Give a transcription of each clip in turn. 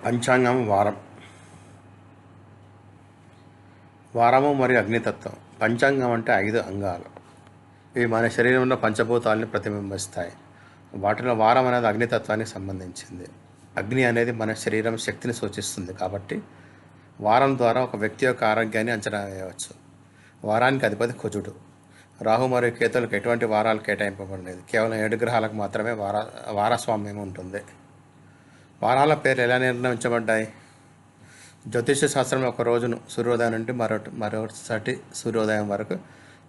పంచాంగం వారము మరియు అగ్నితత్వం. పంచాంగం అంటే 5 అంగాలు. ఇవి మన శరీరంలో పంచభూతాలని ప్రతిబింబిస్తాయి. వాటిలో వారం అనేది అగ్నితత్వానికి సంబంధించింది. అగ్ని అనేది మన శరీరం శక్తిని సూచిస్తుంది కాబట్టి వారం ద్వారా ఒక వ్యక్తి యొక్క ఆరోగ్యాన్ని అంచనా వేయవచ్చు. వారానికి అధిపతి కుజుడు. రాహు మరియు కేతులకు ఎటువంటి వారాలు కేటాయింపబడలేదు. కేవలం 7 గ్రహాలకు మాత్రమే వారస్వామ్యం ఉంటుంది. వారాల పేర్లు ఎలా నిర్ణయించబడ్డాయి? జ్యోతిష శాస్త్రంలో ఒక రోజును సూర్యోదయం నుండి మరోసారి సూర్యోదయం వరకు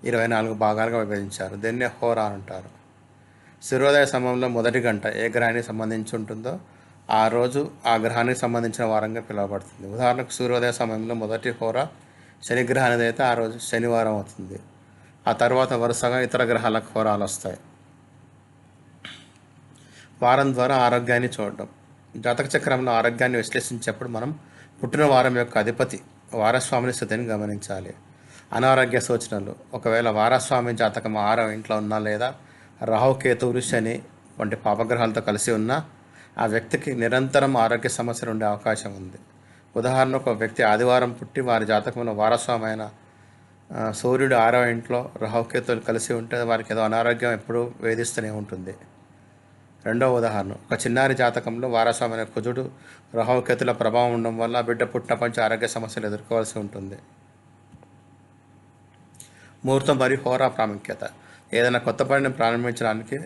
24 భాగాలుగా విభజించారు. దీన్నే హోరా అంటారు. సూర్యోదయ సమయంలో మొదటి గంట ఏ గ్రహానికి సంబంధించి ఉంటుందో ఆ రోజు ఆ గ్రహానికి సంబంధించిన వారంగా పిలువబడుతుంది. ఉదాహరణకు సూర్యోదయ సమయంలో మొదటి హోరా శని గ్రహానికి అయితే ఆ రోజు శనివారం అవుతుంది. ఆ తర్వాత వరుసగా ఇతర గ్రహాలకు హోరాలు వస్తాయి. వారం ద్వారా ఆరోగ్యాన్ని చూడడం. జాతక చక్రంలో ఆరోగ్యాన్ని విశ్లేషించేప్పుడు మనం పుట్టిన వారం యొక్క అధిపతి వారస్వామిని స్థితిని గమనించాలి. అనారోగ్య సూచనలు. ఒకవేళ వారస్వామి జాతకం 6వ ఇంట్లో ఉన్నా లేదా రాహు కేతువులు శని వంటి పాపగ్రహాలతో కలిసి ఉన్నా ఆ వ్యక్తికి నిరంతరం ఆరోగ్య సమస్యలు ఉండే అవకాశం ఉంది. ఉదాహరణకు ఒక వ్యక్తి ఆదివారం పుట్టి వారి జాతకంలో వారస్వామి అయిన సూర్యుడు 6వ ఇంట్లో రాహుకేతువులు కలిసి ఉంటే వారికి ఏదో అనారోగ్యం ఎప్పుడూ వేధిస్తూనే ఉంటుంది. రెండవ ఉదాహరణ, ఒక చిన్నారి జాతకంలో వారస్వామైన కుజుడు రాహుకేతుల ప్రభావం ఉండడం వల్ల బిడ్డ పుట్టినప్పటి నుంచి ఆరోగ్య సమస్యలు ఎదుర్కోవాల్సి ఉంటుంది. ముహూర్తం మరియు హోరా ప్రాముఖ్యత. ఏదైనా కొత్త పనిని ప్రారంభించడానికి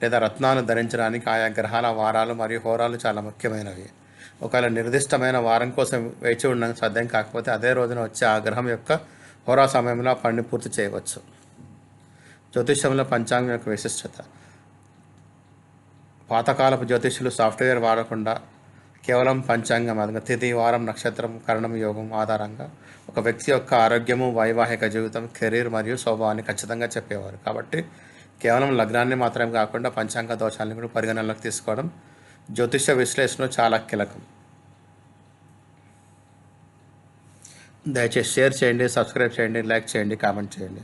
లేదా రత్నాలు ధరించడానికి ఆయా గ్రహాల వారాలు మరియు హోరాలు చాలా ముఖ్యమైనవి. ఒకవేళ నిర్దిష్టమైన వారం కోసం వేచి ఉండడం సాధ్యం కాకపోతే అదే రోజున వచ్చే ఆ గ్రహం యొక్క హోరా సమయంలో ఆ పనిని పూర్తి చేయవచ్చు. జ్యోతిష్యంలో పంచాంగం యొక్క విశిష్టత. పాతకాలపు జ్యోతిష్యులు సాఫ్ట్వేర్ వాడకుండా కేవలం పంచాంగం తిథి, వారం, నక్షత్రం, కరణం, యోగం ఆధారంగా ఒక వ్యక్తి యొక్క ఆరోగ్యము, వైవాహిక జీవితం, కెరీర్ మరియు స్వభావాన్ని ఖచ్చితంగా చెప్పేవారు. కాబట్టి కేవలం లగ్నాన్ని మాత్రమే కాకుండా పంచాంగ దోషాలను కూడా పరిగణనలోకి తీసుకోవడం జ్యోతిష విశ్లేషణలో చాలా కీలకం. దయచేసి షేర్ చేయండి, సబ్స్క్రైబ్ చేయండి, లైక్ చేయండి, కామెంట్ చేయండి.